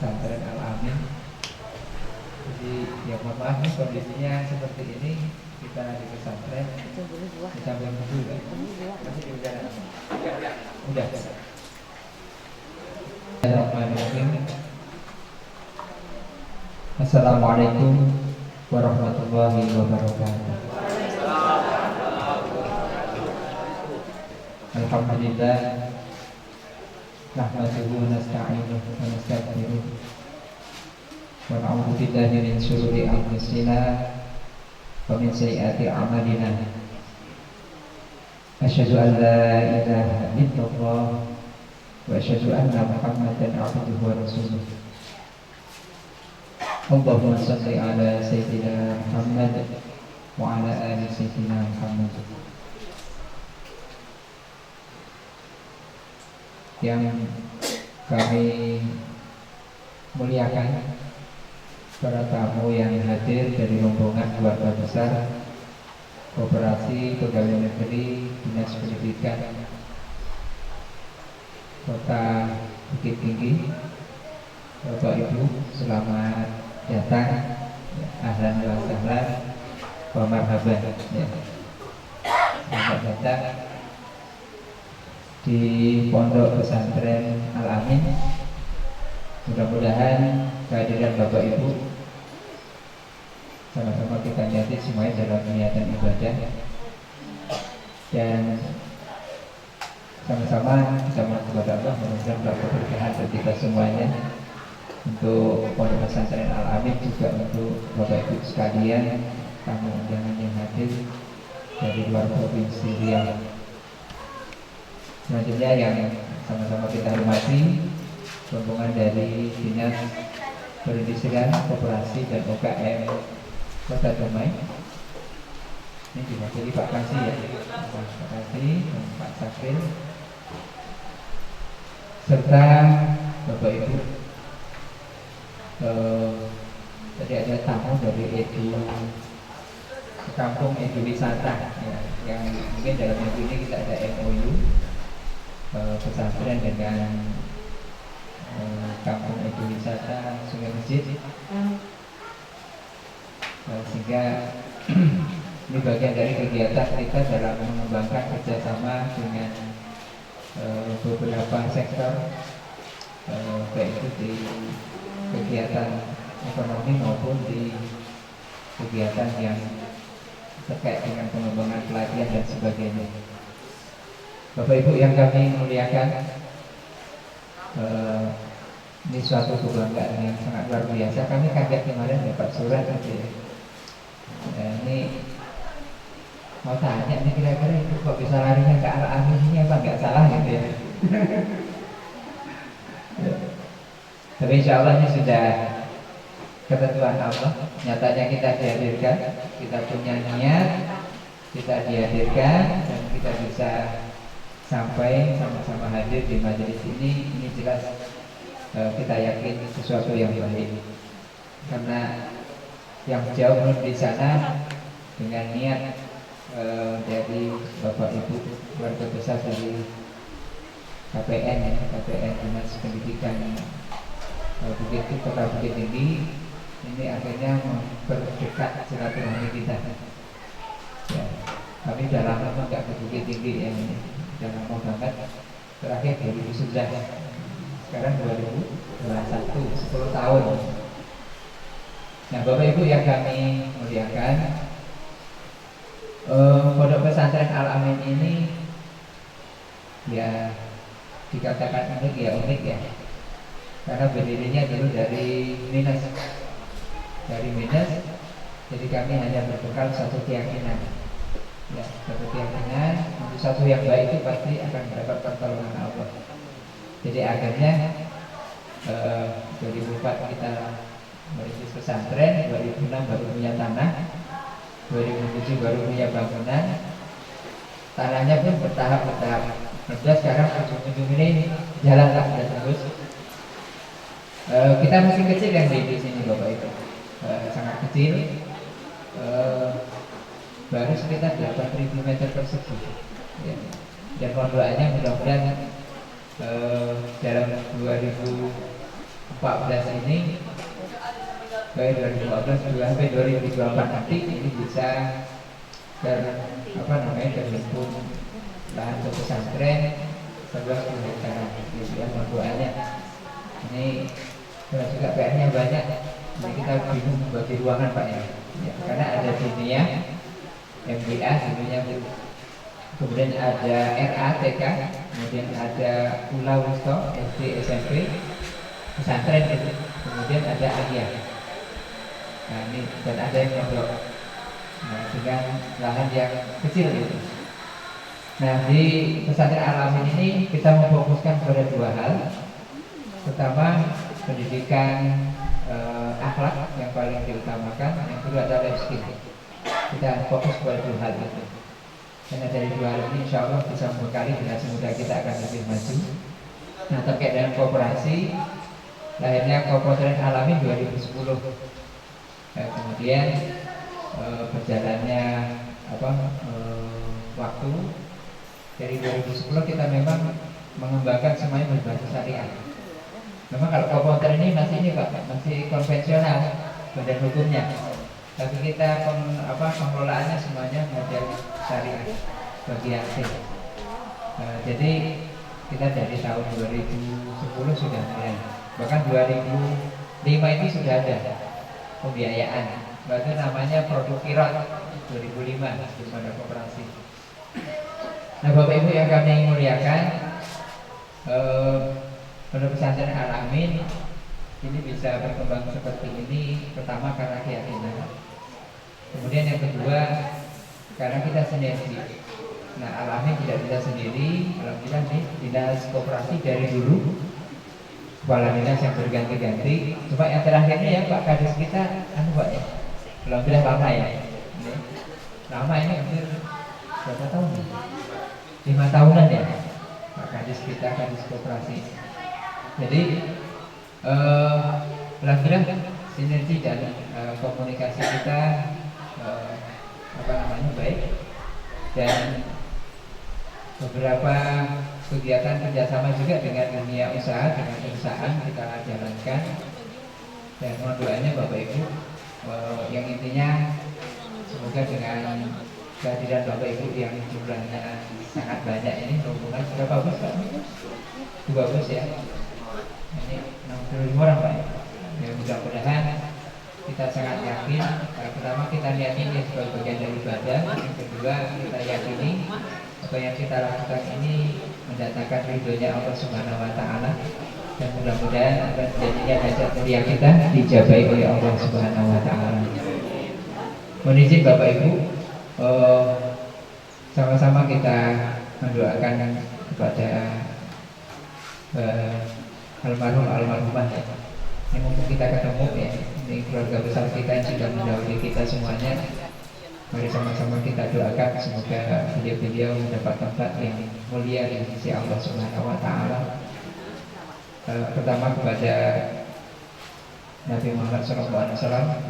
Pesantren Al-Amin. Jadi ya mohon maaf nih kondisinya seperti ini, kita di pesantren sambil menunggu kan? Masih di udara? Udah. Bismillahirrahmanirrahim. Assalamualaikum warahmatullahi wabarakatuh. Alhamdulillah, nahmaduhu wa nasta'inuhu wa nastaghfiruh wa na'udzu billahi min shururi anfusina wa min sayyiati a'malina. Asyhadu an la ilaha illallah wa asyhadu anna Muhammadan 'abduhu wa rasuluh. Allahumma shalli ala sayyidina Muhammad wa ala ali sayyidina Muhammad. Yang kami muliakan, para tamu yang hadir dari rombongan keluarga besar Koperasi Pegawai Negeri Dinas Pendidikan Kota Bukit Tinggi, Bapak Ibu, selamat datang, ahlan wa sahlan wa marhaban ya. Selamat datang di Pondok Pesantren Al-Amin. Mudah-mudahan kehadiran Bapak Ibu sama-sama kita niati semuanya dalam niatan ibadah, dan sama-sama kita mohon kepada Allah mudah-mudahan berkeberkahan bagi kita semuanya, untuk Pondok Pesantren Al-Amin, juga untuk Bapak Ibu sekalian, tamu undangan yang hadir dari luar provinsi Riau. Selanjutnya yang sama-sama kita hormati, rombongan dari Dinas Perindustrian, Koperasi dan UKM Kota Dumai. Ini diwakili Pak Kasih ya, Pak Kasih dan Pak Sakril, serta Bapak Ibu. Tadi ada tamu dari Kampung Edu Wisata ya, yang mungkin dalam minggu ini kita ada MOU pesantren dengan Kampung Edu Wisata Sungai Masjid, sehingga ini bagian dari kegiatan kita dalam mengembangkan kerjasama dengan beberapa sektor, baik itu di kegiatan ekonomi maupun di kegiatan yang terkait dengan pengembangan pelatihan dan sebagainya. Bapak Ibu yang kami muliakan, ini suatu kebanggaan yang sangat luar biasa. Kami kaget kemarin dapat surat gitu ya. Ini mau tanya nih, kira-kira itu kok bisa larinya ke Al-Amin ini, apa nggak salah gitu ya. Tapi insya Allah ini sudah ketentuan Allah. Nyatanya kita dihadirkan, kita punya niat, kita dihadirkan, dan kita bisa sampai sama-sama hadir di majelis ini. Ini jelas kita yakin sesuatu yang baik, karena yang jauh belum di sana dengan niat dari Bapak Ibu keluarga besar dari KPN ya, KPN Dinas Pendidikan Kota Bukit Tinggi, ini akhirnya memperdekat silaturahmi kita ya. Kami udah lama nggak ke Bukit Tinggi ya, ini udah lama banget, terakhir 2011, sekarang 2021, 10 tahun. Nah Bapak Ibu yang kami muliakan, Pondok Pesantren Al-Amin ini ya dikatakan unik ya, karena berdirinya dulu dari Minus, jadi kami hanya berbekal satu keyakinan ya, satu keyakinan untuk satu yang baik itu pasti akan mendapat pertolongan Allah. Jadi akhirnya 2004 kita merintis pesantren, 2006 baru punya tanah, 2007 baru punya bangunan, tanahnya pun bertahap. Kemudian sekarang ujung-ujung ini jalan sudah terus. Kita masih kecil yang di sini Bapak Ibu, sangat kecil, baru sekitar 8.000 meter persegi ya. Dan mohon doanya mudah-mudahan dalam 2000 14 ini, baik 2014 sampai 2024 nanti ini bisa terhimpun lahan untuk pesantren 11 hektar gitu ya. Doanya ini juga PR-nya banyak. Jadi kita bingung bagi ruangan Pak ya, karena ada dunia MBA dulunya, kemudian ada RATK, kemudian ada Pulau Wusto SD SMP pesantren gitu, kemudian ada Aliyah. Nah ini dan ada yang mondok, nah, dengan lahan yang kecil gitu. Nah di pesantren Al-Amin ini kita memfokuskan pada dua hal. Pertama pendidikan akhlak yang paling diutamakan, yang kedua adalah life skill. Kita fokus pada dua hal itu. Karena dari dua hal ini insya Allah bisa membekali generasi muda kita akan lebih maju. Nah terkait dengan kooperasi, lahirnya Pesantren Al-Amin 2010. Kemudian berjalannya waktu dari 2010 kita memang mengembangkan semuanya berbasis syariah. Memang kalau komputer ini masih masih konvensional badan hukumnya, tapi kita pengelolaannya semuanya model syariah bagi aktif. Jadi kita dari tahun 2010 sudah mulai, bahkan 2005 ini sudah ada pembiayaan, bahkan namanya produk kirot 2005 belum ada koperasi. Nah Bapak Ibu yang kami muliakan, Pondok Pesantren Al-Amin ini bisa berkembang seperti ini pertama karena keyakinan, kemudian yang kedua karena kita sinergi. Nah Al-Amin tidak bisa sendiri, alhamdulillah nih dinas koperasi dari dulu kepala dinas yang berganti-ganti. Cuma yang terakhirnya ya Pak Kadis kita Pak ya, alhamdulillah lama ya, lama ini hampir berapa tahun? 5 tahunan ya Pak Kadis kita, Kadis koperasi. Jadi alhamdulillah sinergi dan komunikasi kita baik, dan beberapa kegiatan kerjasama juga dengan dunia usaha, dengan perusahaan kita jalankan. Dan mohon doanya Bapak Ibu, yang intinya semoga dengan kehadiran Bapak Ibu yang jumlahnya sangat banyak ini, rombongan sudah bagus Pak, itu bagus ya. Ini 65 orang Pak ya, mudah-mudahan kita sangat yakin. Pertama kita yakini sebagai bagian dari ibadah, yang kedua kita yakini apa yang kita lakukan ini mendatangkan ridhonya Allah Subhanahu wa Ta'ala, dan mudah-mudahan akan menjadinya hajat mulia kita dijabai oleh Allah Subhanahu wa Ta'ala. Mohon izin Bapak Ibu, sama-sama kita mendoakan kepada almarhumah ya. Ini mumpung kita ketemu ya, ini keluarga besar kita yang sudah mendahului kita semuanya. Mari sama-sama kita doakan semoga beliau mendapat tempat yang mulia di sisi Allah Subhanahu wa Ta'ala. Pertama kepada Nabi Muhammad SAW,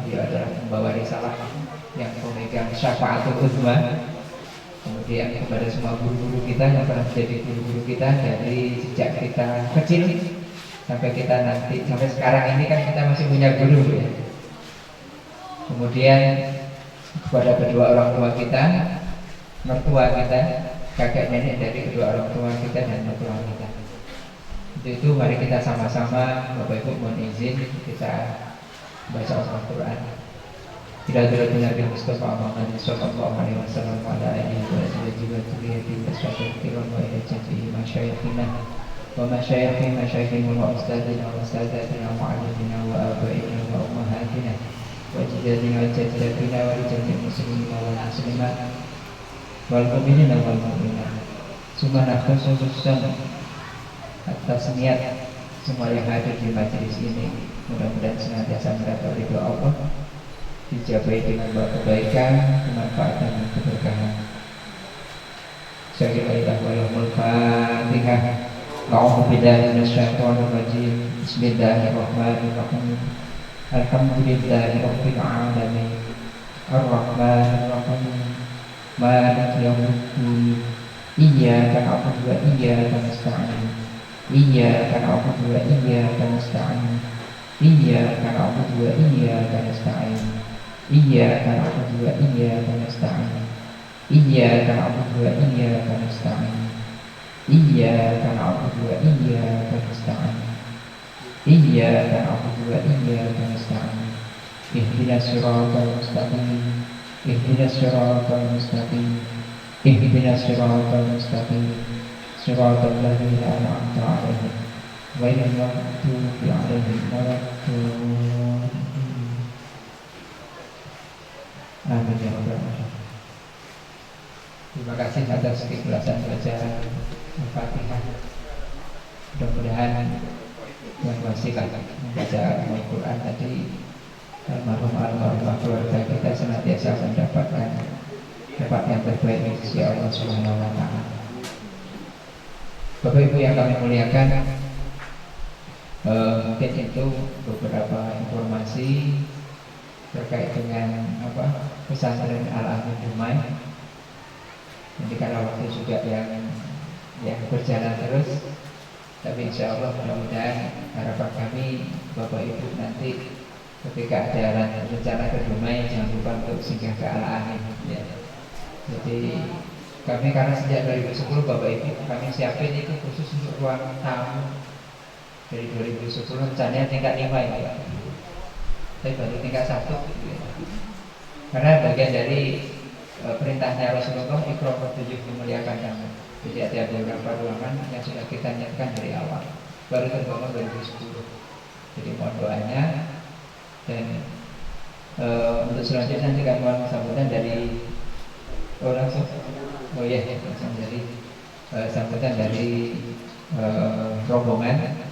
beliau adalah pembawa risalah yang memegang syafaatul uzma. Kemudian kepada semua guru-guru kita yang pernah menjadi guru-guru kita dari sejak kita kecil sampai kita nanti, sampai sekarang ini kan kita masih punya guru ya. Kemudian kepada kedua orang tua kita, mertua kita, kakek nenek dari kedua orang tua kita dan mertua kita. Untuk itu mari kita sama-sama, Bapak Ibu mohon izin kita baca Al-Quran. Bila-bila Nabi Mustafa Muhammad sallallahu alaihi wasallam ala alihi wa sahbihi wa tabi'in tasawwuran wa ila jami'i masyayikhina wa masyayikhina wa ustadzina wa ustadzatina wa mu'allimina wa abaina wa ummahatina wa jadadina wa jaddatina wa jami'il muslimina wal muslimat wal mu'minina wal mu'minat. Summa khususan atas niat semua yang hadir di majelis ini, mudah-mudahan senantiasa mendapat ridho Allah, dijabai dengan kebaikan, kemanfaatan dan keberkahan. Al-Fatihah. A'udzu billahi minasyaitonir rajim. Bismillahirrahmanirrahim. Alhamdulillahi rabbil alamin. Ar-Rahmanir Rahim. Maliki yaumiddin. Iyyaka na'budu wa iyyaka nasta'in. Iyyaka na'budu wa iyyaka nasta'in. iyyaka na'budu wa iyyaka nasta'in, iyyaka na'budu wa iyyaka nasta'in, iyyaka na'budu wa iyyaka nasta'in, iyyaka na'budu wa iyyaka nasta'in, iyyaka na'budu wa iyyaka nasta'in, ihdinas siratal mustaqim, ihdinas siratal mustaqim, ihdinas siratal mustaqim, siratal ladzina an'amta 'alaihim ghairil maghdubi 'alaihim waladdallin. Amin ya rabbal alamin. Terima kasih atas keikhlasan bacaan Al-Fatihah. Mudah-mudahan yang masih membaca Al-Quran tadi, almarhum keluarga kita senantiasa mendapatkan tempat yang terbaik di sisi Allah Subhanahu wa Ta'ala. Bapak Ibu yang kami muliakan, mungkin itu beberapa informasi terkait dengan pesantren Al-Amin Dumai. Jadi karena waktu juga yang berjalan terus, tapi insya Allah mudah-mudahan harapan kami Bapak Ibu nanti ketika ada rencana ke Dumai jangan lupa untuk singgah ke Al-Amin ya. Jadi kami karena sejak 2010 Bapak Ibu kami siapin itu khusus untuk ruang tamu. Dari 2010 rencananya tingkat 5 ya Pak, tapi baru tingkat 1 gitu ya. Karena bagian dari perintahnya Rasulullah, ikram tujuh memuliakan kamu. Jadi ada beberapa ruangan yang sudah kita niatkan dari awal, baru terbangun 2010. Jadi mohon doanya. Dan untuk selanjutnya nanti kami mohon sambutan dari langsung dari sambutan dari rombongan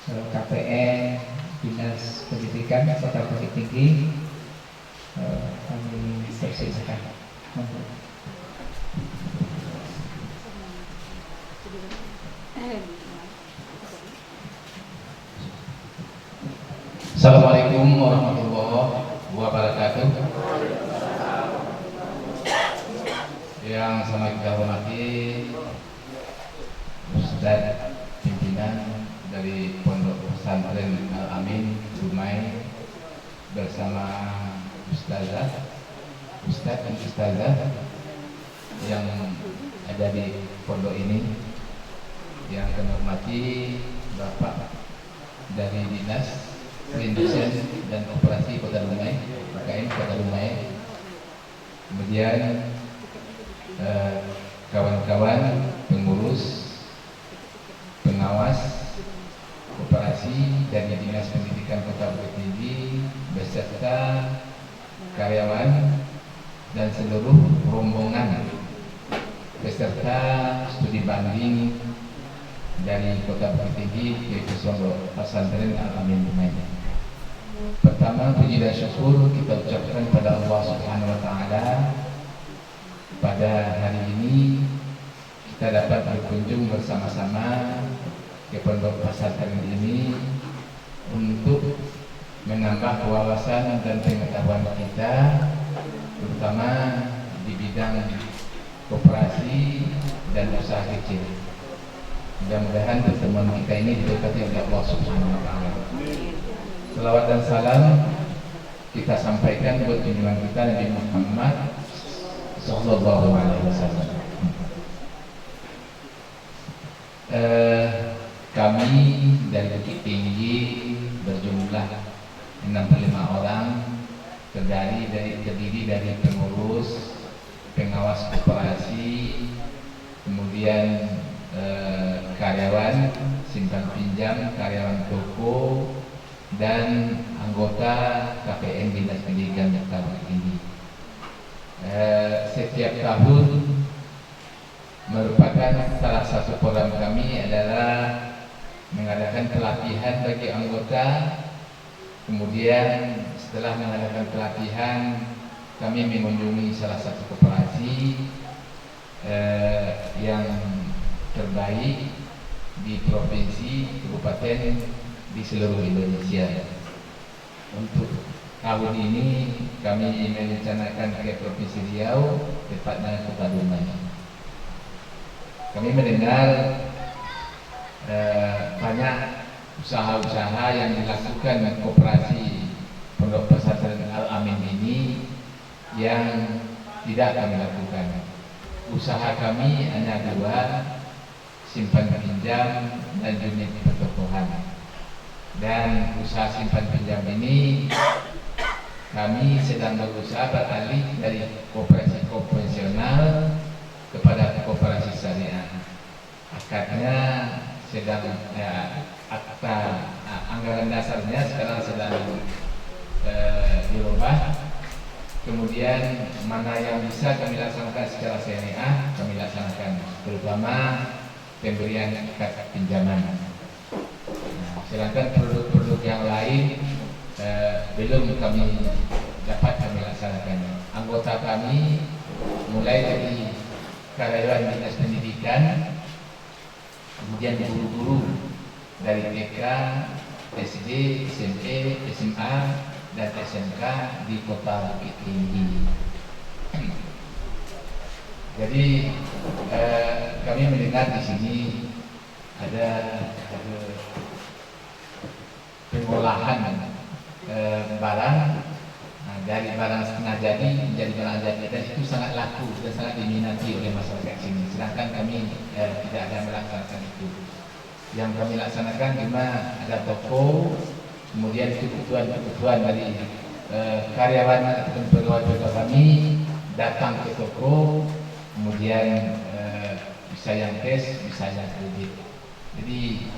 KPN Dinas Pendidikan Kota Bukit Tinggi. Kami persilakan. Assalamualaikum warahmatullahi wabarakatuh. Yang sangat kita hormati Ustadz pimpinan dari Pondok Pesantren Al-Amin Dumai bersama Ustadz dan Ustazah yang ada di pondok ini, yang kami hormati Bapak dari Dinas Perindustrian dan Koperasi Kota Dumai, PKN Kota Dumai, kemudian kawan-kawan pengurus, pengawas koperasi dari Dinas Pendidikan Kota Bukit Tinggi beserta karyawan dan seluruh rombongan beserta studi banding dari Kota Bukit Tinggi yaitu Pondok Pesantren Al-Amin Dumai. Pertama, puji dan syukur kita ucapkan pada Allah Subhanahu wa Ta'ala. Pada hari ini kita dapat berkunjung bersama-sama ke Pondok Pesantren ini untuk menambah wawasan dan pengetahuan kita, terutama di bidang koperasi dan usaha kecil. Mudah-mudahan pertemuan kita ini diberkati oleh Allah Subhanahu wa Ta'ala. Selawat dan salam kita sampaikan buat junjungan kita Nabi Muhammad Sallallahu Alaihi Wasallam. Kami dari Bukit Tinggi berjumlah 65 orang, terdiri dari pengurus, pengawas koperasi, kemudian karyawan simpan pinjam, karyawan toko, dan anggota KPN Dinas Pendidikan Kota Bukit Tinggi. Setiap tahun merupakan salah satu program kami adalah mengadakan pelatihan bagi anggota. Kemudian setelah mengadakan pelatihan, kami mengunjungi salah satu koperasi yang terbaik di provinsi, kabupaten, di seluruh Indonesia. Untuk tahun ini kami merencanakan ke Provinsi Riau, tepatnya Kota Dumai. Kami mendengar banyak usaha-usaha yang dilakukan koperasi Pondok Pesantren Al-Amin ini yang tidak kami lakukan. Usaha kami hanya dua, simpan pinjam dan unit pertokohan. Dan usaha simpan pinjam ini kami sedang berusaha beralih dari koperasi konvensional kepada koperasi syariah. Akadnya sedang akta anggaran dasarnya sekarang sedang dirubah. Kemudian mana yang bisa kami laksanakan secara syariah kami laksanakan, terutama pemberian akad pinjaman. Sedangkan produk-produk yang lain belum kami dapat kami laksanakan. Anggota kami mulai dari karyawan dinas pendidikan, kemudian guru-guru dari TK, SD, SMP, SMA, dan SMK di Kota Bukit Tinggi. Jadi kami mendengar di sini ada pengolahan barang dari barang setengah jadi menjadi barang jadi, dan itu sangat laku dan sangat diminati oleh masyarakat sini. Sedangkan kami tidak ada melaksanakan itu. Yang kami laksanakan cuma ada toko, kemudian kebutuhan dari karyawan atau pegawai kami datang ke toko, kemudian bisa yang cash, bisa yang kredit. Jadi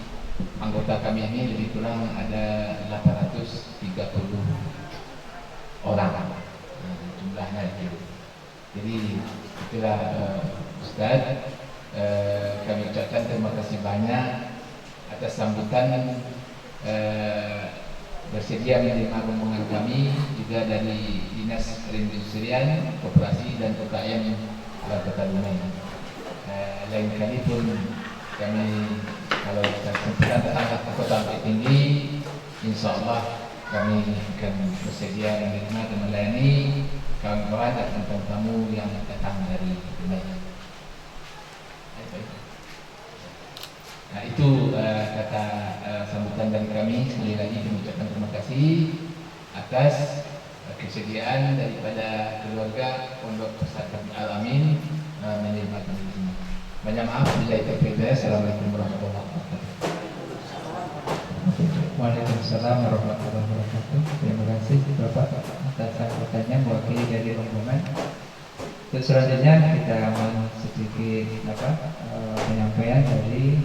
anggota kami ini lebih kurang ada 830 orang jumlahnya itu. Jadi itulah Ustaz, kami ucapkan terima kasih banyak atas sambutan bersedia menerima rombongan kami juga dari Dinas Perindustrian, Koperasi dan UKM Kota Dumai. Lain kali pun kami kalau kesempatan datang ke Kota Bukit Tinggi, insya Allah kami akan bersedia menerima dan melayani kawan-kawan dan tamu yang datang dari Dumai. Nah, itu kata sambutan dari kami. Sekali lagi kami ucapkan terima kasih atas kesediaan daripada keluarga Pondok Pesantren Al-Amin menerima kami di sini. Banyak maaf bila itu berbeda. Assalamualaikum warahmatullahi wabarakatuh. Waalaikumsalam warahmatullahi wabarakatuh. Terima kasih Bapak atas sambutannya mewakili dari rombongan. Untuk selanjutnya kita mohon sedikit penyampaian dari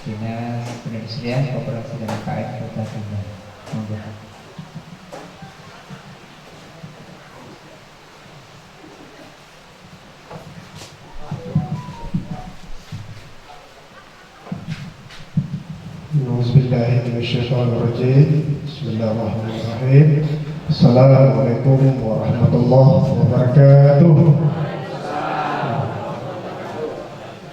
Dinas Perindustrian, Koperasi dan UKM Kota Dumai. Monggo. Bismillahirrahmanirrahim. Bismillahirrahmanirrahim. Assalamualaikum warahmatullahi wabarakatuh.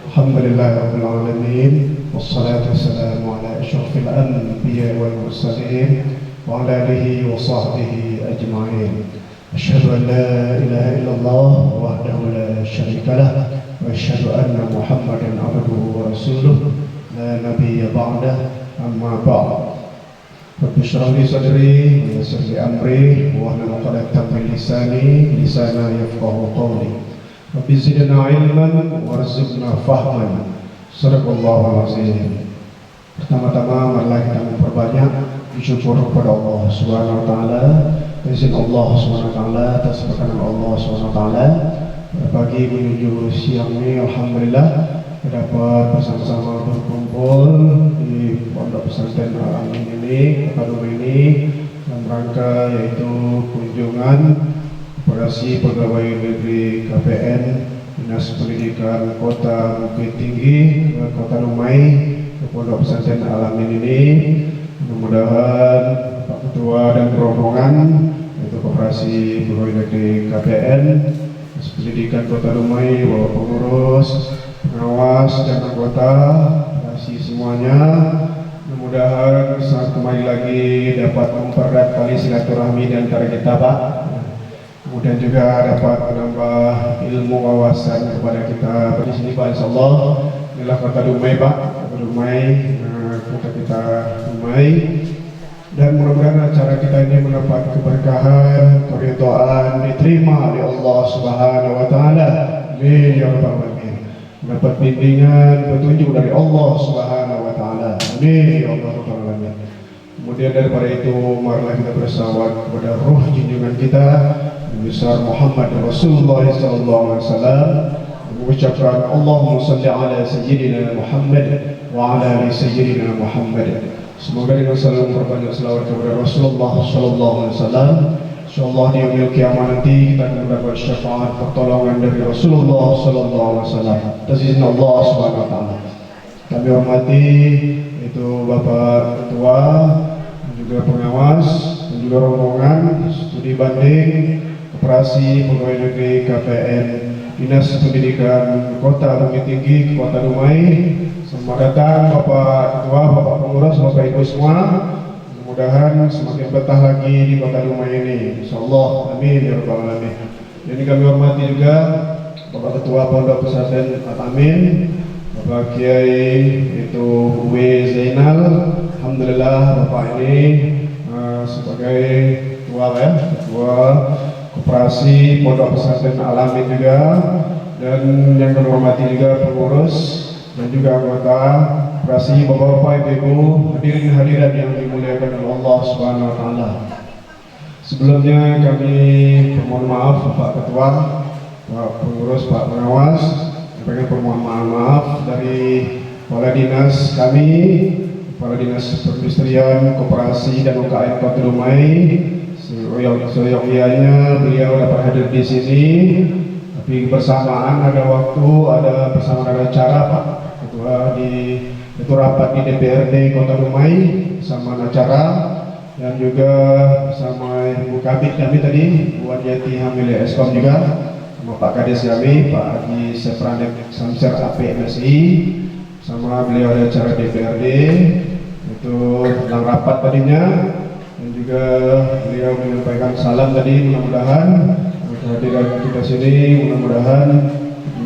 Alhamdulillahirabbil alamin. Wassalatu wassalamu ala asyrafil anbiya'i wal mursalin wa ala alihi wa sahbihi ajma'in. Asyhadu an la ilaha illallah wahdahu la syarika lah wa asyhadu anna Muhammadan abduhu wa rasuluh la nabiyya ba'dah. Amma ba'd. Rabbi shrah li sadri wa yassir li amri wahlul 'uqdatam min lisani yafqahu qawli. Rabbi zidna ilman warzuqna fahman. Shadaqallahul azim. Pertama-tama marilah kita memperbanyak bersyukur kepada Allah Subhanahu wa taala. Izin Allah Subhanahu wa taala atas perkenan Allah Subhanahu wa taala. Pagi menuju siang ini alhamdulillah dapat bersama-sama berkumpul di Pondok Pesantren Al-Amin ini, Kota Dumai ini, dalam rangka yaitu kunjungan operasi pegawai negeri KPN Dinas Pendidikan Kota Bukit Tinggi ke Kota Dumai ke Pondok Pesantren Al-Amin ini. Mudah-mudahan Pak Ketua dan rombongan yaitu operasi pegawai negeri KPN Dinas Pendidikan Kota Dumai, Bapak Pengurus, pengawas dan anggota operasi semuanya, mudah-mudahan saat kembali lagi dapat mempererat tali silaturahmi di antara kita Pak. Kemudian juga dapat menambah ilmu wawasan kepada kita di sini Pak. Insyaallah inilah Kota Dumai Pak, Kota Dumai kota kita kita tunai. Dan mudah-mudahan acara kita ini mendapat keberkahan, keridhaan, diterima oleh Allah Subhanahu wa taala. Amin ya rabbal alamin. Mendapat bimbingan, petunjuk dari Allah Subhanahu wa taala. Amin ya rabbal alamin. Kemudian daripada itu, marilah kita bersalawat kepada ruh junjungan kita Nabi besar Muhammad Rasulullah sallallahu alaihi wasallam, mengucapkan Allahumma shalli ala sayyidina Muhammad wa ala ali sayyidina Muhammad. Semoga dengan selalu memperbanyak selawat kepada Rasulullah sallallahu alaihi wasallam. Insyaallah di yaumil kiamat nanti kita akan mendapat syafaat pertolongan dari Rasulullah sallallahu alaihi wasallam. Atas izin Allah Subhanahu wa taala. Kami hormati itu Bapak Ketua, juga pengawas, dan juga rombongan studi banding Koperasi Pegawai Negeri KPN Dinas Pendidikan Kota Bukit Tinggi Kota Dumai. Selamat datang Bapak Ketua, Bapak Pengurus, Bapak Ibu semua. Mudah-mudahan semakin betah lagi di Kota Dumai ini. Insyaallah, amin ya rabbal alamin. Jadi kami hormati juga Bapak Ketua Pondok Pesantren At-Amin, Bapak Kiai itu Uwe Zainal. Alhamdulillah Bapak ini sebagai ketua Koperasi Pondok Pesantren Al-Amin juga, dan yang kami hormati juga pengurus dan juga anggota Koperasi, Bapak-bapak, Ibu, hadirin hadirat yang dimuliakan oleh Allah Subhanahu wa taala. Sebelumnya kami mohon maaf Bapak Ketua, Pak Pengurus, Pak Pengawas, kami permohonan maaf dari kepala dinas kami, kepala dinas perindustrian, koperasi dan UKM Kota Dumai. Seyogyanya beliau dapat hadir di sini, tapi bersamaan ada waktu, ada acara Pak Ketua itu rapat di DPRD Kota Dumai sama acara, dan juga sama Ibu Kabit kami tadi, Bu Adiati Hamile Eskom juga, sama Pak Kades kami, Pak Haji Sepranek Samser APMSI, sama beliau ada acara DPRD itu dalam rapat tadinya, dan juga beliau menyampaikan salam tadi. Mudah-mudahan kehadiran kita sini mudah-mudahan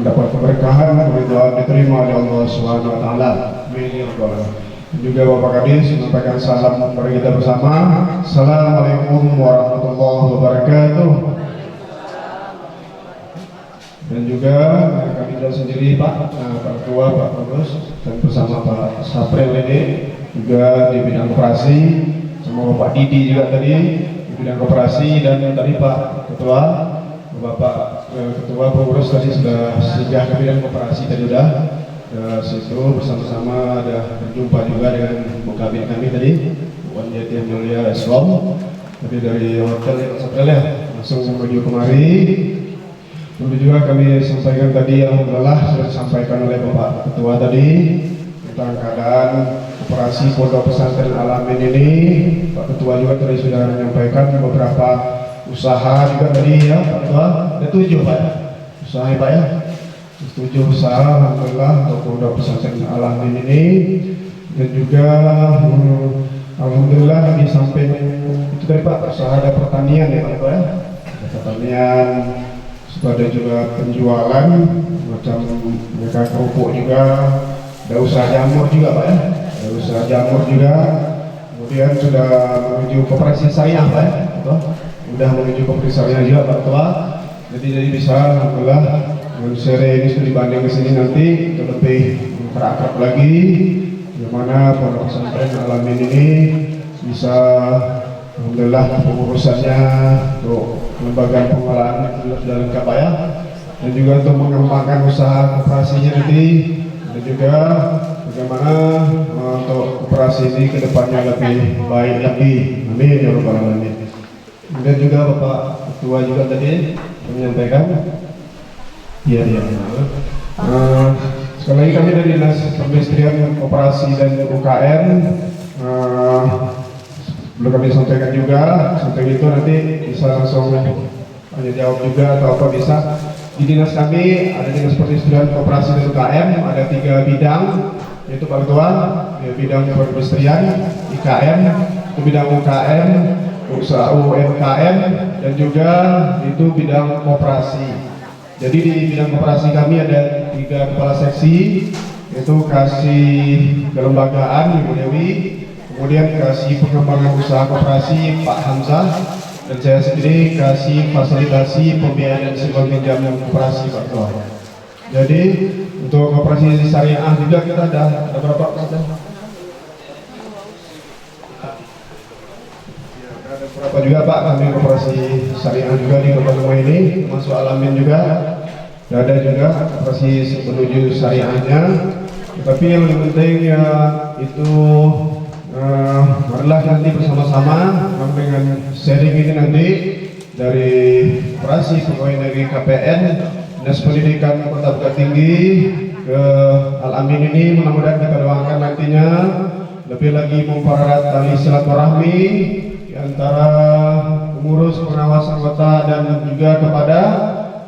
mendapat keberkahan, keridhaan diterima oleh Allah Subhanahu wa taala. Amin ya rabbal alamin. Juga Bapak Kadis menyampaikan salam kepada kita bersama. Assalamualaikum warahmatullahi wabarakatuh. Dan juga kami sendiri Pak Ketua, Pak Pengurus, dan bersama Pak Sapril ini juga di bidang koperasi, sama Bapak Didi juga tadi di bidang koperasi, dan tadi Pak Ketua, Bapak Ketua Pengurus tadi sudah singgah ke bidang koperasi tadi sudah situ bersama-sama, ada berjumpa juga dengan Bu Kabit kami tadi, Wan Jati Mulia Eskom, tadi dari hotel Sapril ya, langsung menuju kemari. Lalu juga kami sampaikan tadi, alhamdulillah sudah disampaikan oleh Bapak Ketua tadi tentang keadaan Koperasi Pondok Pesantren Al-Amin ini. Pak Ketua juga tadi sudah menyampaikan beberapa usaha juga tadi ya Pak Ketua. Ada 7 Pak usaha ya Pak ya, 7 usaha alhamdulillah untuk Pondok Pesantren Al-Amin ini. Dan juga alhamdulillah di samping itu tadi Pak, usaha ada pertanian ya Pak Ketua ya, ada pertanian, ada juga penjualan macam mereka kerupuk juga, ada usaha jamur juga Pak ya, ada usaha jamur juga. Kemudian sudah menuju koperasi syariah Pak ya, sudah menuju koperasi syariah juga Pak Ketua. Jadi bisa alhamdulillah sore ini sudah dibanding ke sini, nanti untuk lebih terakrab lagi bagaimana Pondok Pesantren Al-Amin ini bisa alhamdulillah pengurusannya untuk lembaga pengelolaan sudah lengkap ya, dan juga untuk mengembangkan usaha koperasinya nanti, dan juga bagaimana untuk koperasi ini kedepannya lebih baik lagi. Amin ya rabbal alamin. Kemudian juga Bapak Ketua juga tadi menyampaikan ya. Sekali lagi kami dari Dinas Perindustrian, Koperasi dan UKM belum kami sampaikan juga, sampai itu nanti bisa langsung tanya jawab juga atau apa bisa. Di dinas kami ada Dinas Perindustrian, Koperasi dan UKM, ada 3 bidang, yaitu Pak Ketua, bidang perindustrian, IKM, itu bidang UKM, usaha UMKM, dan juga itu bidang koperasi. Jadi di bidang koperasi kami ada 3 kepala seksi, itu kasih kelembagaan Ibu Dewi, kemudian kasih pengembangan usaha koperasi Pak Hamzah, dan saya sendiri kasih fasilitasi pembiayaan dan simbol pinjam koperasi Pak Ketua. Jadi untuk koperasi syariah juga kita ada berapa Pak? Ada berapa juga Pak kami koperasi syariah juga di Kota Rumah ini, termasuk Alamin juga. Ada juga koperasi menuju syariahnya. Tetapi yang lebih penting ya itu marilah nanti bersama-sama dengan sharing ini nanti dari operasi pegawai negeri KPN Dinas Pendidikan Kota Bukit Tinggi ke Al-Amin ini, mudah-mudahan kita doakan nantinya lebih lagi mempererat tali silaturahmi di antara pengurus pengawas anggota dan juga kepada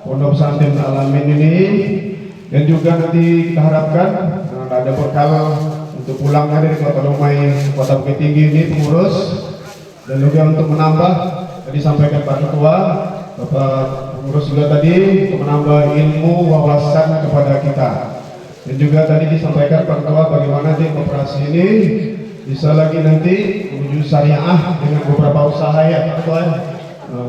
Pondok Pesantren Al-Amin ini, dan juga nanti kita harapkan ada bekal untuk pulangnya dari Kota Dumai, Kota Bukit Tinggi ini pengurus, dan juga untuk menambah tadi sampaikan Pak Ketua, Bapak pengurus juga tadi untuk menambah ilmu wawasan kepada kita, dan juga tadi disampaikan Pak Ketua bagaimana di koperasi ini bisa lagi nanti menuju syariah dengan beberapa usaha ya Pak Ketua.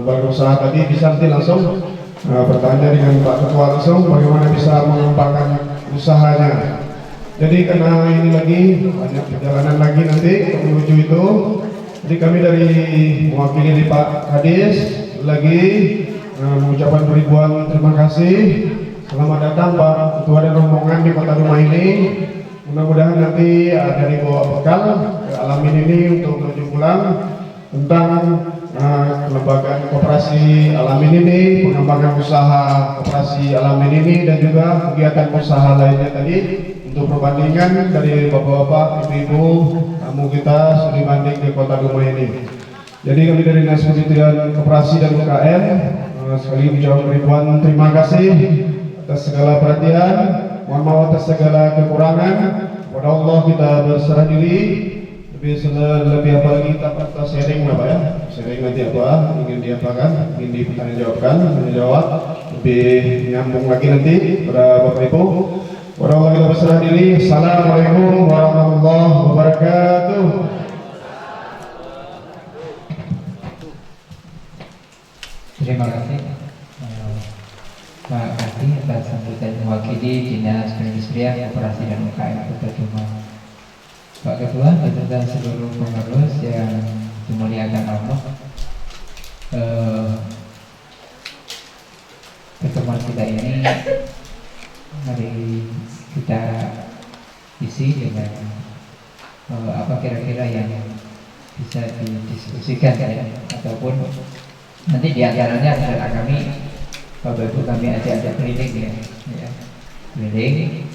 Baru usaha tadi bisa nanti langsung bertanya dengan Pak Ketua langsung bagaimana bisa mengembangkan usahanya. Jadi karena ini lagi banyak perjalanan lagi nanti untuk menuju itu, jadi kami dari mewakili di Pak Kadis lagi mengucapkan ribuan terima kasih. Selamat datang Pak Ketua dan rombongan di Kota Rumah ini. Mudah-mudahan nanti dari bawa bekal ke Alamin ini untuk menuju pulang tentang kelembagaan koperasi Alamin ini, pengembangan usaha koperasi Alamin ini, dan juga kegiatan usaha lainnya tadi untuk perbandingan dari bapak-bapak, ibu-ibu, tamu kita studi banding di Kota Dumai ini. Jadi kami dari Dinas Pendidikan Koperasi dan UKM sekali mengucapkan ribuan terima kasih atas segala perhatian, mohon maaf atas segala kekurangan. Kepada Allah kita berserah diri. Lebih apa lagi kita sharing apa ya? Sharing nanti apa ingin diapakan, ingin dipertanggungjawabkan, menjawab lebih nyambung lagi nanti pada Bapak Ibu. Orang kita berserah diri. Assalamualaikum warahmatullahi wabarakatuh. Terima kasih Pak Kadi atas sambutan mewakili Dinas Perindustrian, Koperasi dan UKM Kota Dumai. Pak Ketua beserta seluruh pengurus yang dimuliakan Allah, pertemuan kita ini mari kita isi dengan apa kira-kira yang bisa didiskusikan ya, ataupun nanti diantaranya adalah kami Bapak Ibu kami ajak-ajak keliling ya, keliling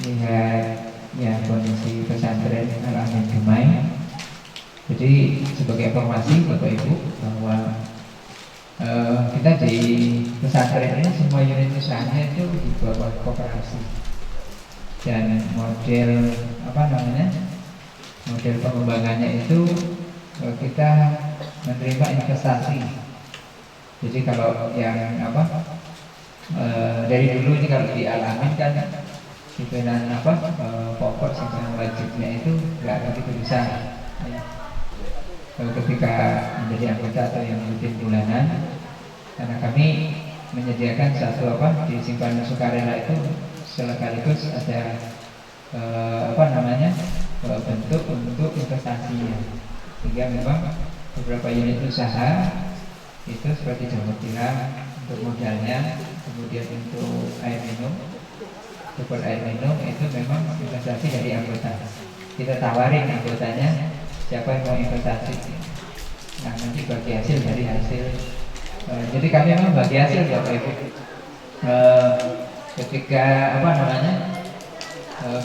lihat ya kondisi pesantren Al-Amin Dumai. Jadi sebagai informasi Bapak Ibu bahwa kita di pesantren ini semua unit usahanya itu di bawah koperasi, dan model model pengembangannya itu kita menerima investasi. Jadi kalau yang dari dulu ini kalau di Al-Amin kan pimpinan pokok simpan wajibnya itu nggak begitu besar ya. Ketika menjadi anggota atau yang rutin bulanan, karena kami menyediakan satu di simpanan sukarela itu sekaligus ada bentuk untuk investasinya, sehingga memang beberapa unit usaha itu seperti jamur tiram untuk modalnya, kemudian untuk air minum, super air minum itu memang investasi dari anggota. Kita tawarin anggotanya siapa yang mau investasi. Nah nanti bagi hasil dari hasil. Jadi kami memang bagi hasil Bapak Ibu. Ketika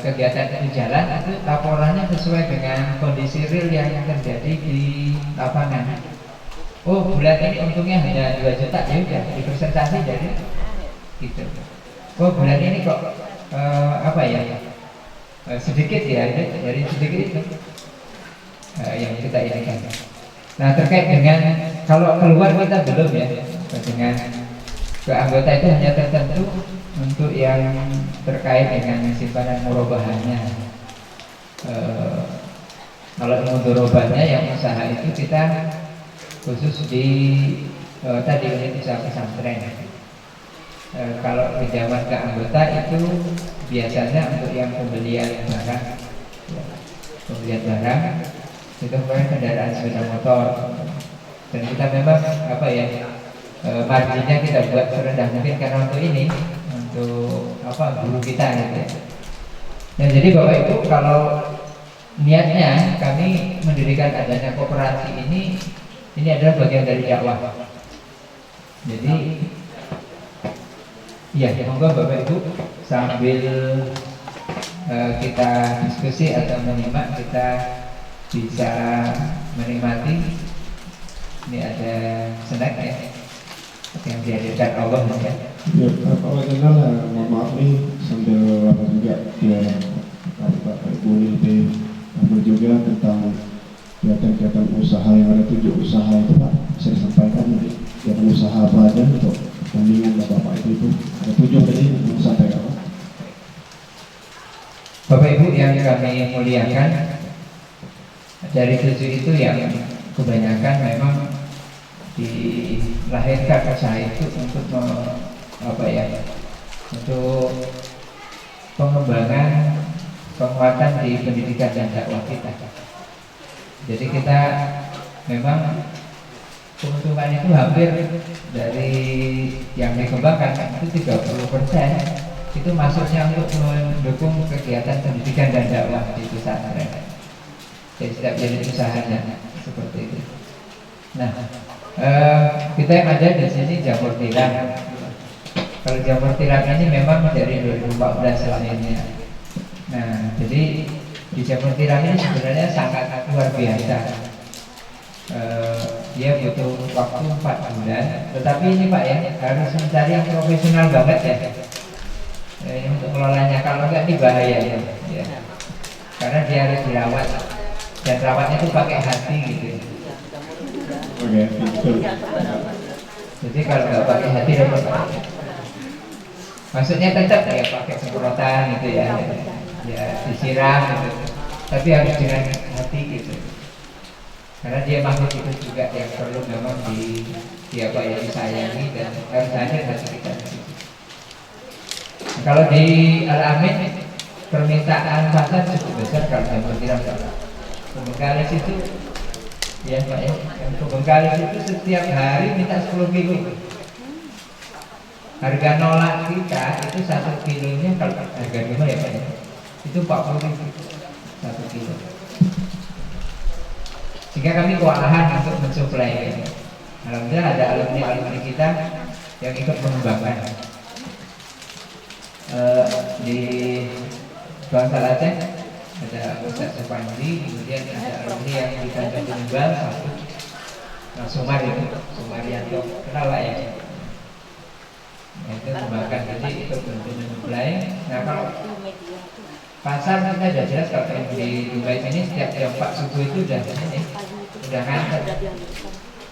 kegiatan itu jalan, itu laporannya sesuai dengan kondisi real yang terjadi di lapangan. Oh bulan ini untungnya hanya 2 juta, ya udah dipresentasi jadi gitu. Oh bulan ini kok sedikit ya, dari sedikit itu yang kita inginkan. Nah terkait dengan kalau keluar kita belum ya, dengan ke anggota itu hanya tertentu untuk yang terkait dengan simpanan murabahahnya. Kalau mudharabahnya yang usaha itu kita khusus di tadi unit usaha pesantren. Kalau pinjaman ke anggota itu biasanya untuk yang pembelian barang, pembelian barang itu bukan kendaraan sepeda motor. Dan kita memang marginnya kita buat serendah mungkin karena untuk ini, untuk guru kita gitu ya. Dan jadi Bapak Ibu, kalau niatnya kami mendirikan adanya koperasi ini adalah bagian dari dakwah. Jadi ya, monggo Bapak Ibu sambil kita diskusi atau menyimak, kita bisa menikmati. Ini ada snack ya yang dihadirkan Allah ya. Ya, Pak Jenderal, mohon maaf nih sambil juga ya Pak Ibu lebih juga tentang kegiatan-kegiatan usaha yang ada 7 usaha itu Pak. Saya sampaikan kegiatan usaha apa aja untuk bandingan Bapak Ibu itu ada 7 tadi yang sampaikan Pak. Bapak Ibu yang kami muliakan, dari 7 itu yang kebanyakan memang dilahirkan usaha itu untuk untuk pengembangan, penguatan di pendidikan dan dakwah kita. Jadi kita memang keuntungan itu hampir dari yang dikembangkan itu 30% itu masuknya untuk mendukung kegiatan pendidikan dan dakwah di pesantren. Jadi setiap unit usahanya seperti itu. Nah, kita yang ada di sini jamur tiram. Kalau jamur tiram ini memang dari 2014 lahirnya. Nah, jadi di jamur tiram ini sebenarnya sangat luar biasa. Dia butuh waktu 4 bulan. Tetapi ini Pak ya, harus mencari yang profesional banget ya. Untuk mengelolanya, kalau enggak ini bahaya ya. Karena dia harus dirawat. Dan rawatnya itu pakai hati gitu. Oke, betul. Jadi kalau nggak pakai hati repot. Maksudnya tetap ya pakai semprotan gitu ya disiram gitu. Tapi harus dengan hati gitu. Karena dia makhluk itu juga yang perlu memang disayangi dan harus hadir hati kita. Kalau di Al-Amin permintaan pasar cukup besar kalau jamur tiram. Bengkalis itu ya Pak ya, untuk Bengkalis itu setiap hari minta 10 kilo. Harga nolak kita itu 1 kilonya, kalau harga rumah ya Pak ya, itu 40.000 1 kilo. Sehingga kami kewalahan untuk mensuplai ya. Alhamdulillah ada alumni kita yang ikut mengembangkan di Bangsal Aceh. Ada Ustaz Supandi, kemudian ada alumni yang di Tanjung Tunggal, Sumarianto, kenal lah ya. Nah, itu kembangkan, jadi itu bentuk memulai. Nah, kalau pasar kita sudah jelas, kalau di Dubai ini setiap jam 4 subuh itu udah nganter.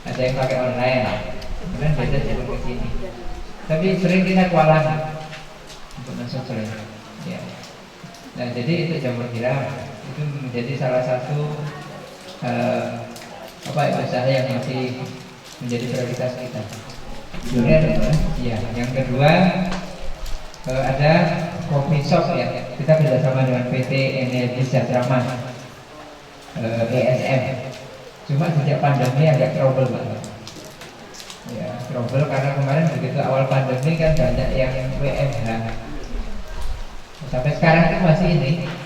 Ada yang pakai online, kemudian beda jalur ke sini. Tapi sering kita kewalahan untuk masuk sering. Ya. Nah, jadi itu jamur tiram itu menjadi salah satu usaha yang masih menjadi prioritas kita. Kemudian yang kedua ada coffee shop ya. Kita bersama dengan PT Energi Sejahtera ESM. Cuma sejak pandemi agak trouble banget. Ya, trouble karena kemarin begitu awal pandemi kan banyak yang WFH. Sampai sekarang itu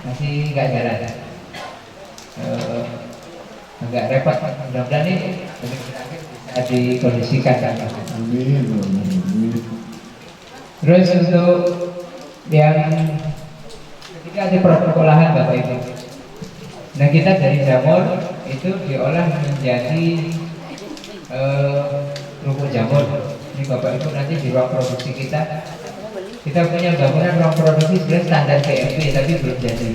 masih nggak jalan. Agak repot. Mudah-mudahan ini bisa dikondisikan kan. Amin. Terus untuk yang ketiga ada persekolahan Bapak Ibu. Nah, kita dari jamur itu diolah menjadi kerupuk jamur. Ini Bapak Ibu nanti di ruang produksi kita punya bangunan ruang produksi sebenarnya standar GMP tapi belum jadi.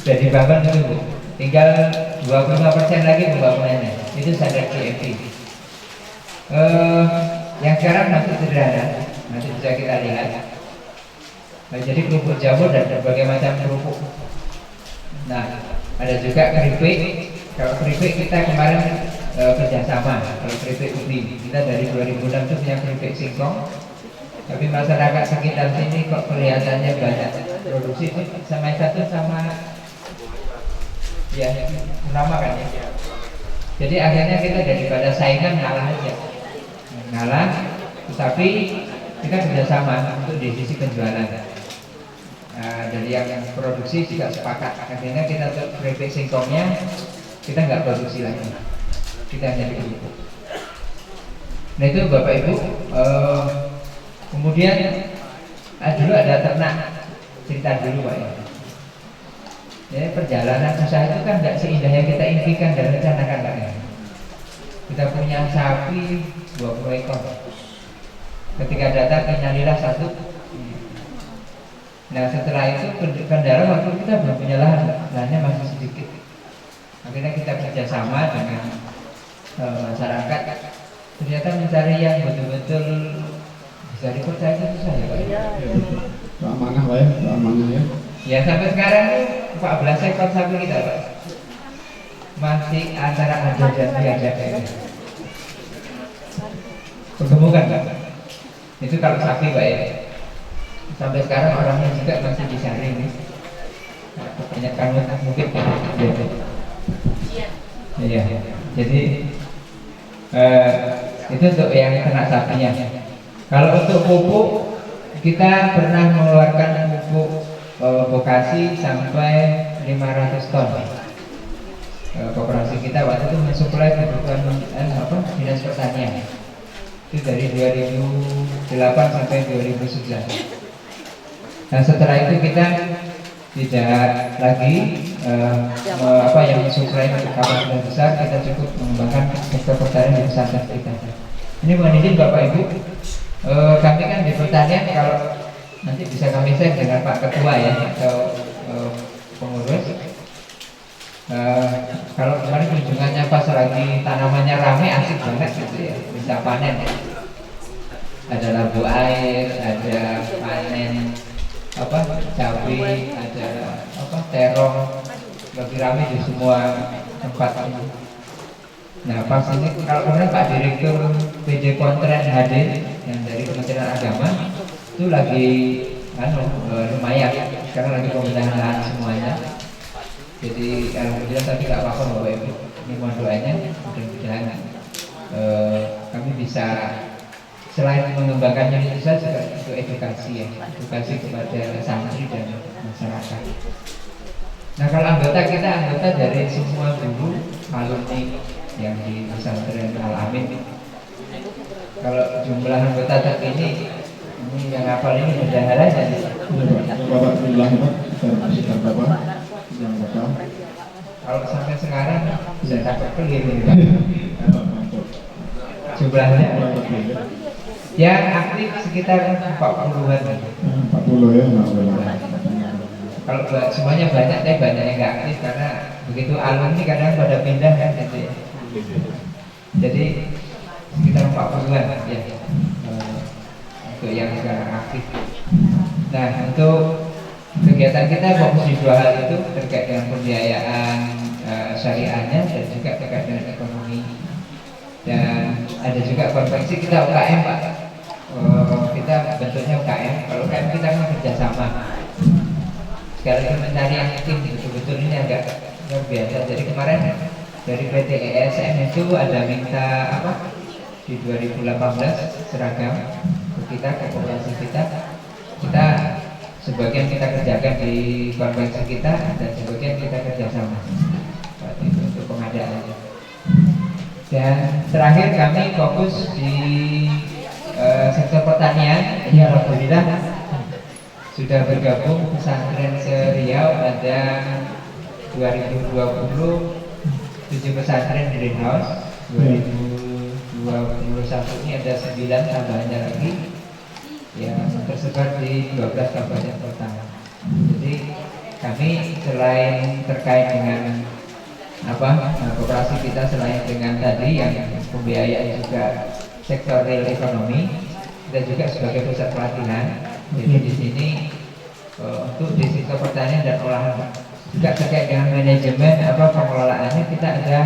Jadi bangun dulu, tinggal 25% lagi pembangunannya. Itu standar GMP. Yang sekarang masih sederhana, nanti bisa kita lihat. Jadi kerupuk jamur dan berbagai macam kerupuk. Nah, ada juga keripik. Kalau keripik kita kemarin kerjasama. Kalau keripik ubi, kita dari 2006 itu punya keripik singkong. Tapi masyarakat sekitar sini kok kelihatannya banyak produksi sama satu sama ya sama kan ya. Jadi akhirnya kita daripada saingan ngalah aja, ngalah. Tetapi kita kerjasama untuk di sisi penjualan. Dari yang produksi juga sepakat. Akhirnya kita untuk keripik singkongnya kita nggak produksi lagi, kita hanya bikin itu. Nah itu Bapak Ibu. Kemudian dulu ada ternak, cerita dulu Pak ya. Jadi perjalanan usaha itu kan nggak seindah yang kita impikan dan rencanakan Pak ya. Kita punya sapi 20 ekor. Ketika datang innalillah 1. Nah setelah itu kendala waktu kita belum punya lahan, lahannya masih sedikit. Akhirnya kita kerjasama dengan masyarakat. Ternyata mencari yang betul-betul bisa dipercaya itu susah ya Pak. Amanah Pak ya, amanah ya. Ya sampai sekarang 14 ekor sapi kita Pak masih antara ada dan tiada kayaknya. Ketemukan Pak. Itu kalau sapi Pak ya. Sampai sekarang orangnya juga masih disaring nih. Kebanyakan mungkin iya. Jadi itu untuk yang kena sapinya. Kalau untuk pupuk kita pernah mengeluarkan pupuk Bekasi sampai 500 ton. Koperasi kita waktu itu mensuplai kebutuhan Dinas Pertanian. Itu dari 2008 sampai 2009. Nah setelah itu kita tidak lagi yang mensuplai kapasitas besar, kita cukup mengembangkan sektor pertanian di pesantren kita. Ini mohon izin Bapak Ibu, kami kan di pertanian kalau nanti bisa kami share dengan Pak Ketua ya atau pengurus. Kalau kemarin kunjungannya pas lagi tanamannya ramai asik banget gitu ya, bisa panen. Ada labu air, ada panen cabai, ada terong, lebih ramai di semua tempat ini. Nah pas ini kalau kemarin Pak Direktur PJ Kontren hadir yang dari Kementerian Agama itu lagi lumayan, sekarang lagi pembenahan lahan semuanya. Jadi alhamdulillah tapi nggak apa-apa Bapak Ibu, ini mohon doanya mudah-mudahan kami bisa selain mengembangkan unit usaha juga untuk edukasi ya, edukasi kepada santri dan masyarakat. Nah kalau anggota kita anggota dari semua guru alumni yang di pesantren Al Amin. Kalau jumlah anggota terkini ini yang hafal ini bendahara aja nih. Bapak jumlahnya sekitar berapa? Yang total? Kalau sampai sekarang bisa dapat clear ini Pak. Jumlahnya yang aktif sekitar 40-an. 40 ya, Kalau semuanya banyak, tapi banyak yang nggak aktif karena begitu alumni kadang pada pindah kan gitu ya. Jadi sekitar 40-an ya untuk yang sekarang aktif. Nah untuk kegiatan kita fokus di dua hal itu, terkait dengan pembiayaan syariahnya dan juga terkait dengan ekonomi. Dan ada juga konvensi kita UKM Pak. Kita bentuknya UKM. Kalau UKM kita kan kerjasama. Sekali lagi mencari yang tim betul-betul ini agak luar biasa. Jadi kemarin dari PT ESM itu ada minta di 2018 seragam kita ke koperasi kita sebagian kita kerjakan di konvensi kita dan sebagian kita kerjasama untuk pengadaan. Dan terakhir kami fokus di sektor pertanian. Ini alhamdulillah sudah bergabung pesantren se-Riau ada 2020 7 pesantren greenhouse, 2021 ini ada 9 tambahannya lagi yang tersebar di 12 kabupaten kota. Jadi kami selain terkait dengan koperasi kita, selain dengan tadi yang pembiayaan juga sektor real ekonomi, kita juga sebagai pusat pelatihan. Jadi di sini untuk di sektor pertanian dan olahan juga terkait dengan manajemen pengelolaannya kita ada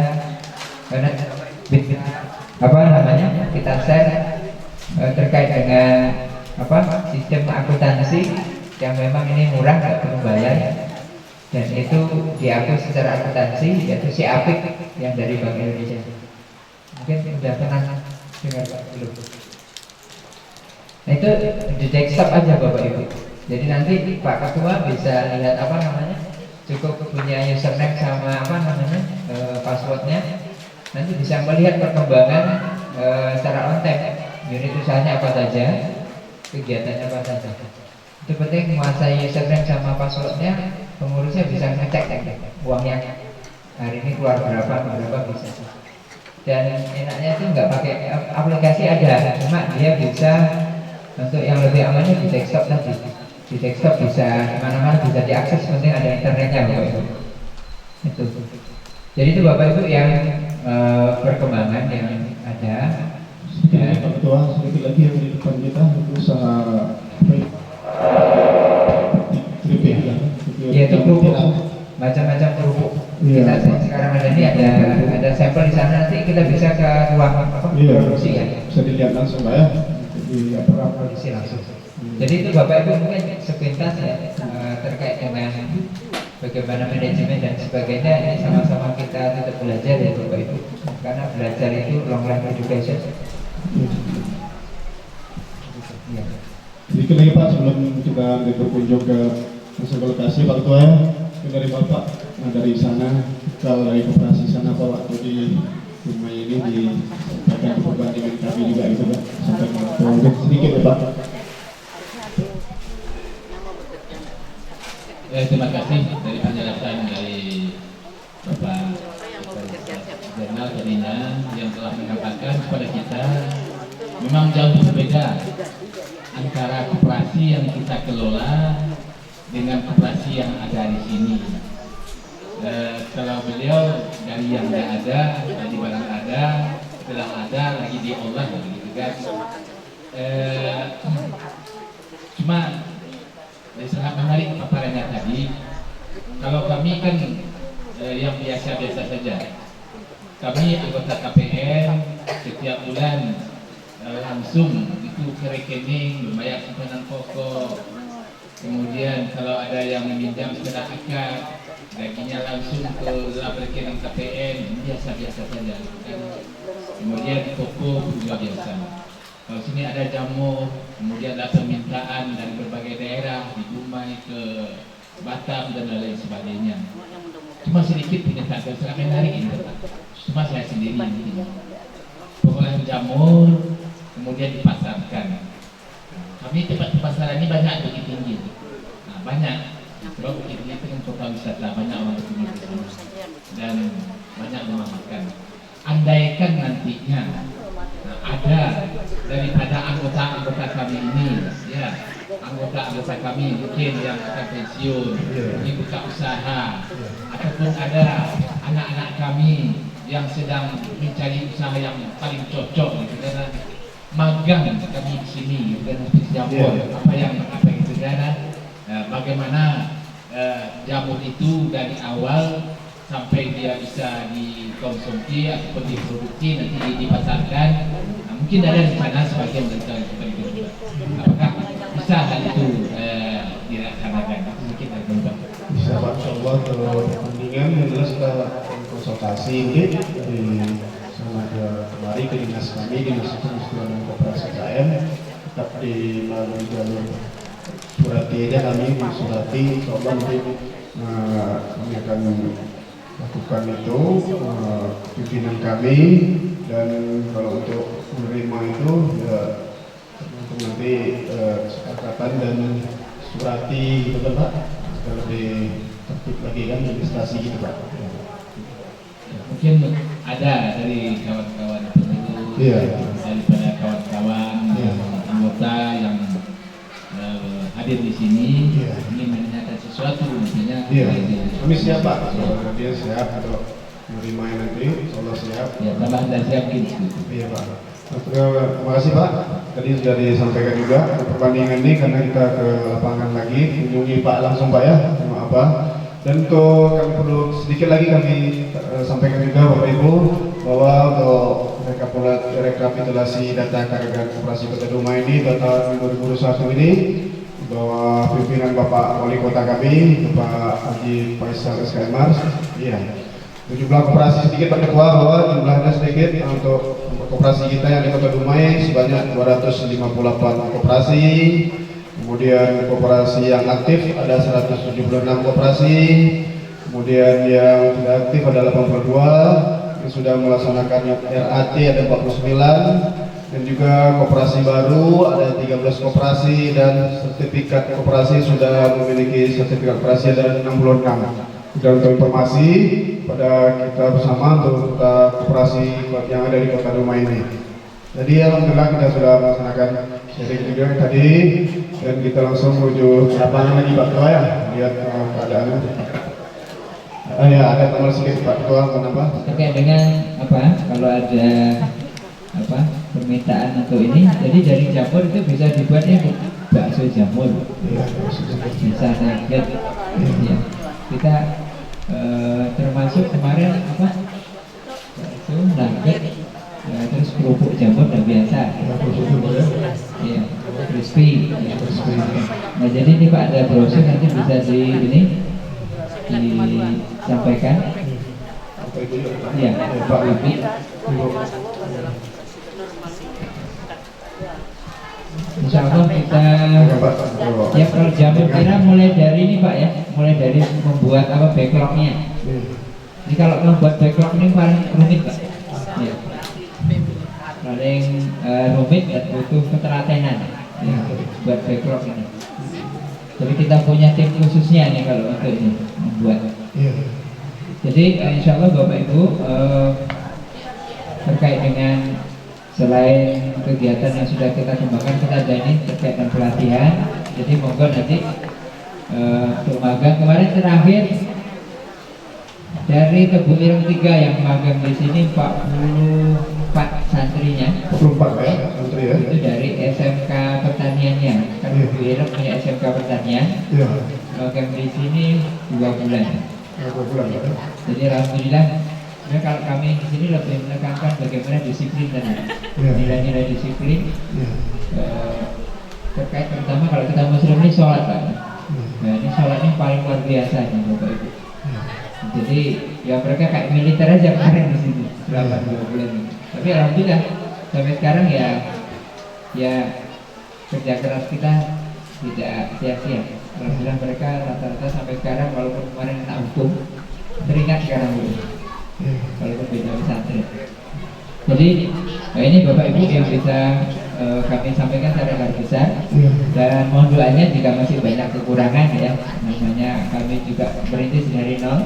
kita share terkait dengan sistem akuntansi yang memang ini murah, nggak perlu bayar, dan itu diatur secara akuntansi, yaitu si Apik yang dari Bank Indonesia. Mungkin sudah pernah dengar belum? Nah itu di desktop aja Bapak Ibu. Jadi nanti Pak Ketua bisa lihat cukup punya username sama passwordnya. Nanti bisa melihat perkembangan secara on time, unit usahanya apa saja, kegiatannya apa saja. Itu penting menguasai username sama passwordnya, pengurusnya bisa ngecek uangnya hari ini keluar berapa bisa. Dan enaknya itu nggak pakai aplikasi ada, cuma dia bisa untuk yang lebih amannya di desktop tadi. Di desktop bisa kemana-mana, bisa diakses, penting ada internetnya Bapak Ibu. Itu. Jadi itu Bapak Ibu yang perkembangan yang ada. Dan Pak Ketua, sedikit lagi yang di depan kita itu usaha keripik ya. Yaitu kerupuk, macam-macam kerupuk. Kita sekarang ada ini ada sampel di sana, nanti kita bisa ke ruang produksi ya. Bisa dilihat langsung Pak ya. Di produksi langsung. Jadi itu Bapak Ibu mungkin sepintas ya terkait dengan bagaimana manajemen dan sebagainya. Ini sama-sama kita tetap belajar ya Bapak Ibu, karena belajar itu long life education. Ya. Sedikit lagi Pak sebelum kita berkunjung ke lokasi Pak Ketua ya, dari Bapak dari sana, kalau dari koperasi sana Pak waktu di rumah ini disampaikan perbandingan kami juga itu Pak, sampai sedikit ya Pak. Terima kasih dari penjelasan dari Bapak Jurnal tadinya yang telah mengatakan kepada kita memang jauh berbeda antara koperasi yang kita kelola dengan koperasi yang ada di sini. Kalau beliau dari yang tidak ada, dari barang ada, setelah ada lagi diolah begitu kan. Cuma sangat menarik paparannya tadi. Kalau kami kan yang biasa-biasa saja. Kami anggota KPN setiap bulan langsung itu ke rekening membayar simpanan pokok. Kemudian kalau ada yang meminjam secara akad, gajinya langsung ke dalam rekening KPN, biasa-biasa saja. Kemudian pokok juga biasa. Kalau sini ada jamu, kemudian ada permintaan dari berbagai daerah, di Dumai ke Batam dan lain sebagainya. Cuma sedikit pernyataan sangat menarik ini, cuma saya sendiri ini. Pengolahan jamur, kemudian dipasarkan. Kami tempat pasaran ini banyak Bukit Tinggi. Nah, banyak. Sebab Bukit Tinggi itu kan kota wisata, banyak orang berkunjung ke sana dan banyak rumah makan. Andaikan nantinya ada daripada anggota-anggota kami ini, ya, anggota-anggota kami mungkin yang akan pensiun, mungkin buka usaha, ataupun ada anak-anak kami yang sedang mencari usaha yang paling cocok, gitu kan, magang kami di sini, dan jamur apa yang itu kan, bagaimana jamur itu dari awal sampai dia bisa dikonsumsi ataupun diproduksi nanti dipasarkan. Nah, mungkin ada rencana sebagian dari kita juga. Apakah bisa hal itu dilaksanakan? Sedikit dari Bapak. Bisa Pak, insyaallah kalau pertandingan yang jelas kita konsultasi mungkin dari sama kemari ke dinas kami, dinas Kesehatan dan Koperasi KM, tetap di melalui jalur surati aja kami surati, insyaallah nanti kami akan lakukan itu pimpinan kami, dan kalau untuk menerima itu ya untuk nanti kesepakatan dan surati gitu kan Pak, supaya lebih tertib lagi kan administrasi gitu Pak. Mungkin ada dari kawan-kawan pengurus, daripada kawan-kawan anggota yang hadir di sini ingin menanyakan sesuatu, misalnya. Kami siap Pak, kalau dia siap atau menerima nanti, insyaallah siap. Ya, tambahan dan siap gitu. Iya Pak. Terima kasih Pak. Tadi sudah disampaikan juga perbandingan ini karena kita ke lapangan lagi, kunjungi Pak langsung Pak ya, maaf Pak. Dan untuk kami perlu sedikit lagi kami sampaikan juga Bapak Ibu bahwa untuk rekapitulasi data keagamaan Koperasi Kota Dumai ini tahun 2021 ini bahwa pimpinan Bapak Wali Kota kami Bapak Haji Faisal SKMR, iya. Jumlah koperasi sedikit Pak Ketua bahwa jumlahnya sedikit untuk koperasi kita yang di Kota Dumai sebanyak 258 koperasi. Kemudian koperasi yang aktif ada 176 koperasi. Kemudian yang tidak aktif ada 82. Yang sudah melaksanakan RAT ada 49. Dan juga koperasi baru ada 13 koperasi dan sertifikat koperasi sudah memiliki sertifikat koperasi ada 66. Dan untuk informasi pada kita bersama untuk koperasi yang ada di Kota Dumai ini. Jadi alhamdulillah kita sudah melaksanakan sharing juga tadi dan kita langsung menuju ke lapangan lagi Pak Ketua ya, lihat keadaannya. Ya ada tambah sedikit Pak Ketua menambah. Terkait dengan apa? Kalau ada apa permintaan untuk ini, jadi dari jamur itu bisa dibuatnya bakso jamur. Iya, Bisa nugget. Ya. Kita termasuk kemarin apa? Bakso nugget. Terus kerupuk jamur dan biasa, iya, crispy. Nah jadi ini Pak ada brosur nanti bisa disampaikan. Iya, Pak Wibi. Insya Allah kita ya kalau jamur kira mulai dari ini Pak ya, mulai dari membuat apa backlognya. Jadi kalau membuat backlog ini paling rumit Pak. Ya. Paling rumit dan butuh ketelatenan ya, buat backlog ini. Jadi kita punya tim khususnya nih kalau untuk ini membuat. Jadi insya Allah Bapak Ibu terkait dengan selain kegiatan yang sudah kita kembangkan, kita ada ini terkait dengan pelatihan. Jadi monggo nanti untuk magang kemarin terakhir dari Tebu Ireng 3 yang magang di sini 44 santrinya. 44 ya, santri ya. Itu dari SMK Pertaniannya. Kan Tebu Ireng punya SMK Pertanian. Iya. Magang di sini 2 bulan. 2 bulan ya. Jadi alhamdulillah. Nah, kalau kami di sini lebih menekankan bagaimana disiplin dan nilai-nilai disiplin terkait terutama kalau kita muslim ini sholat Pak. Nah ini sholat ini paling luar biasa nih Bapak Ibu. Jadi ya mereka kayak militer aja kemarin di sini selama 2 bulan ini. Tapi alhamdulillah sampai sekarang ya kerja keras kita tidak sia-sia. Alhamdulillah mereka rata-rata sampai sekarang walaupun kemarin kena hukum teringat sekarang dulu. Walaupun beda pesantren. Jadi ini Bapak Ibu yang bisa kami sampaikan secara garis besar. Dan mohon doanya jika masih banyak kekurangan ya, namanya kami juga merintis dari nol.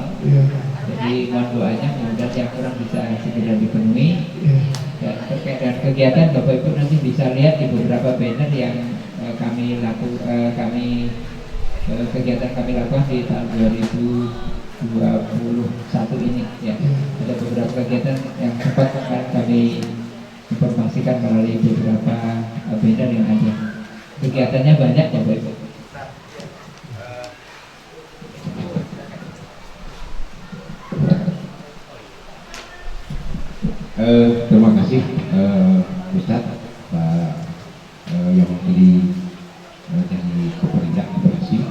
Jadi mohon doanya mudah-mudahan yang kurang bisa segera dipenuhi. Dan terkait dengan kegiatan Bapak Ibu nanti bisa lihat di beberapa banner yang kegiatan kami lakukan di tahun 2021 ini ya. Ada beberapa kegiatan yang sempat kami informasikan melalui beberapa banner yang ada. Kegiatannya banyak Bapak Ibu. Terima kasih Ustadz Pak yang mewakili dari Koperida Koperasi.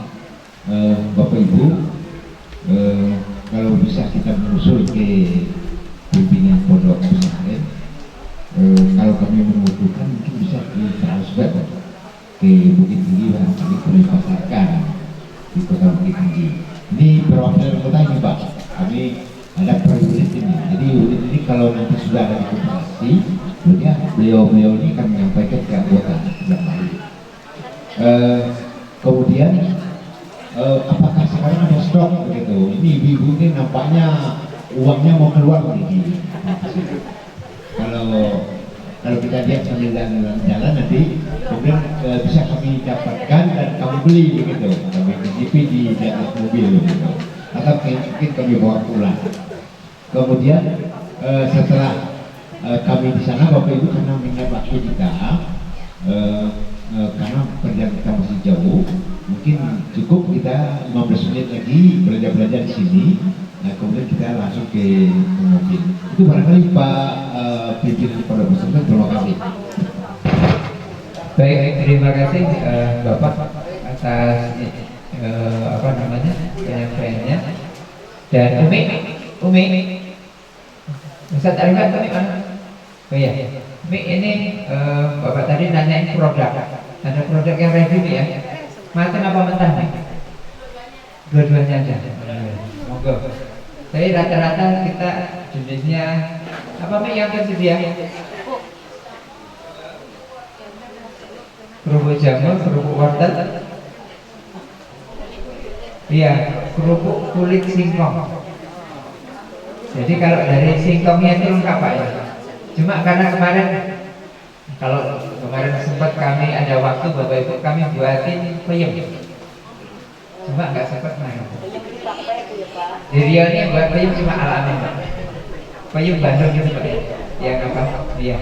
Bapak Ibu, kalau bisa kita menyusul ke pimpinan pondok pesantren, kalau kami membutuhkan mungkin bisa ditransfer ke Bukit Tinggi barangkali boleh dipasarkan di Kota Bukit Tinggi. Ini perwakilan kota ini Pak, kami ada per unit ini. Jadi unit ini kalau nanti sudah ada di koperasi, beliau ini akan menyampaikan ke anggota yang lain. Kemudian apakah sekarang ada stok begitu? Ini ibu-ibu ini nampaknya uangnya mau keluar nih. Kalau kita lihat sambil jalan nanti, kemudian bisa kami dapatkan dan kami beli begitu. Kami titip di atas mobil begitu. Atau mungkin kami bawa pulang. Kemudian setelah kami di sana Bapak Ibu karena mengingat waktu kita, karena kerjaan kita masih jauh, mungkin cukup kita 15 menit lagi belajar di sini. Nah, kemudian kita langsung ke mobil. Itu barangkali Pak pimpinan pada pesantren, terima kasih. Baik, terima kasih Bapak atas penyampaiannya. Dan Umi, Ustaz Arifat tadi mana? Oh iya, Umi ini Bapak tadi nanyain produk. Ada produk yang ready ya? Matang apa mentah nih? Dua-duanya aja. Monggo. Tapi rata-rata kita jenisnya apa Mi yang tersedia? Kerupuk jamur, kerupuk wortel. Iya, kerupuk kulit singkong. Jadi kalau dari singkongnya itu lengkap Pak ya. Cuma karena kemarin sempat kami ada waktu Bapak Ibu kami buatin peyem. Cuma nggak sempat main. Di Rio ini buat peyem cuma alamin Pak. Peyem Bandung gitu Pak. Yang apa? Iya.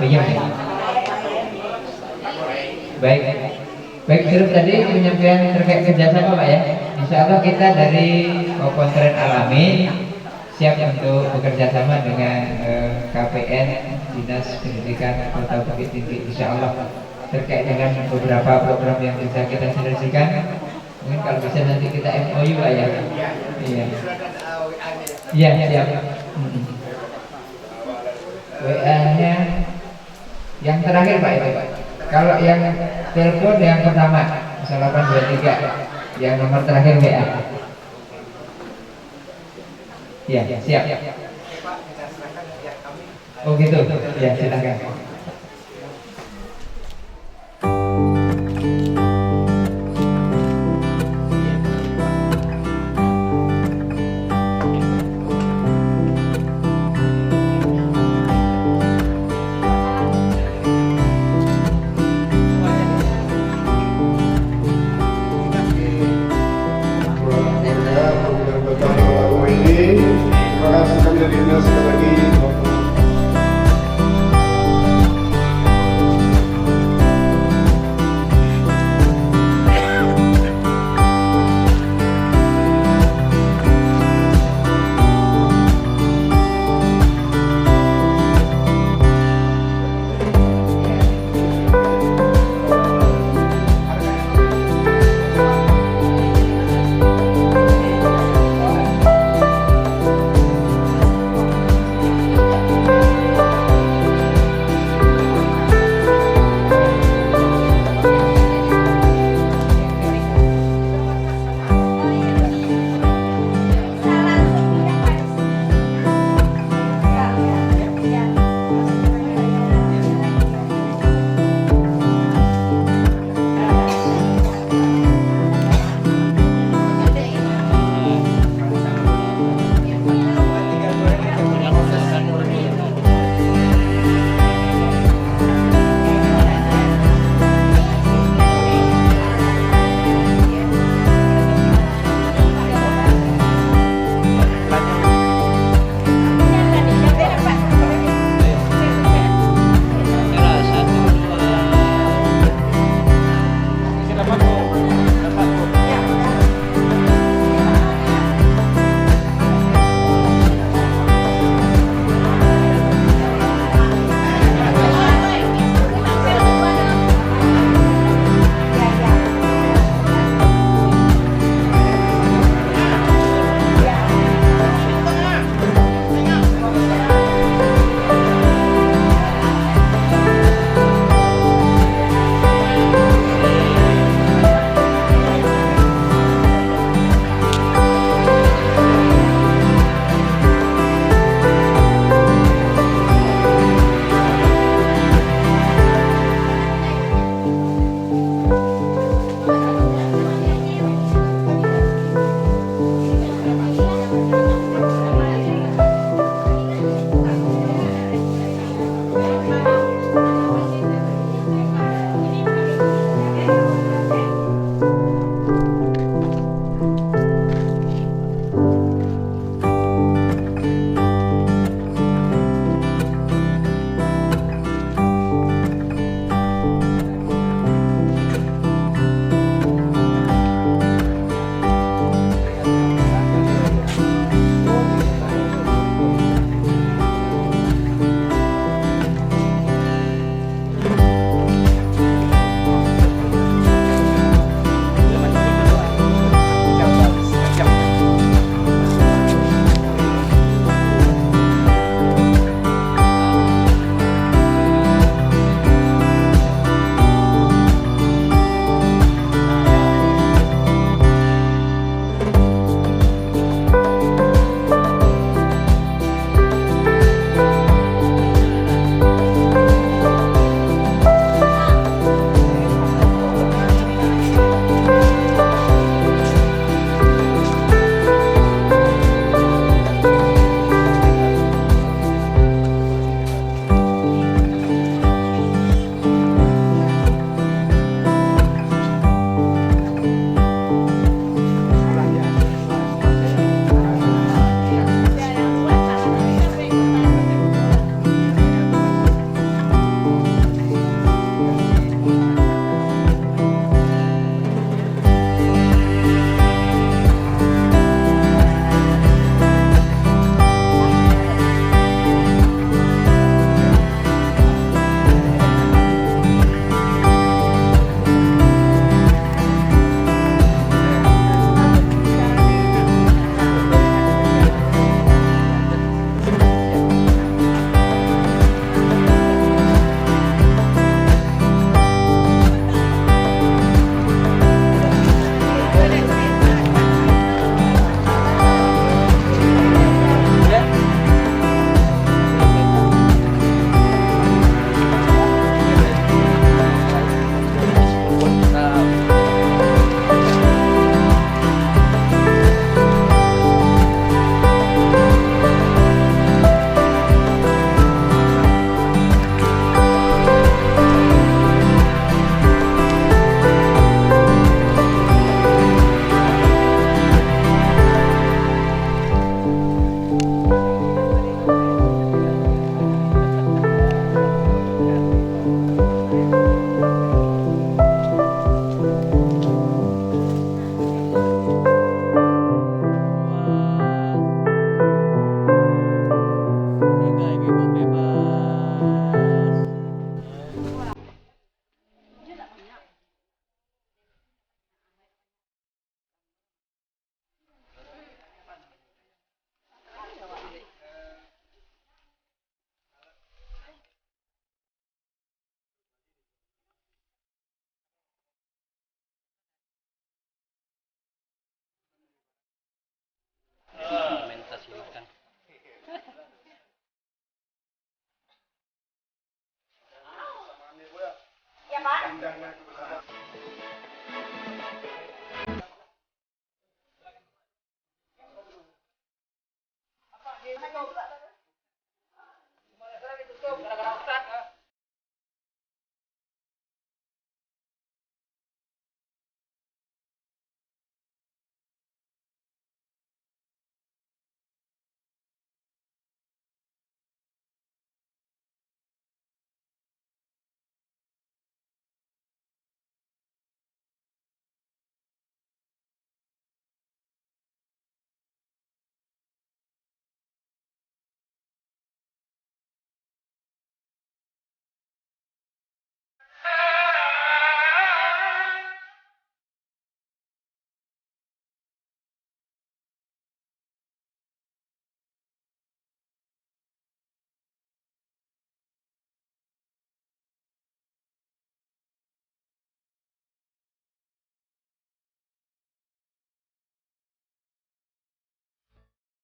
Peyem. Baik, Sirip tadi penyampaian terkait kerjasama Pak ya. Insya Allah kita dari Pesantren Alamin siap untuk bekerja sama dengan KPN Dinas Pendidikan Kota Bukit Tinggi. Insya Allah terkait dengan beberapa program yang bisa kita sinergikan. Mungkin kalau bisa nanti kita MOU Pak ya. Iya siap. WA-nya yang terakhir Pak itu Pak. Kalau yang telepon yang pertama 0823, yang nomor terakhir WA. Ya siap. Oh gitu. Ya silakan.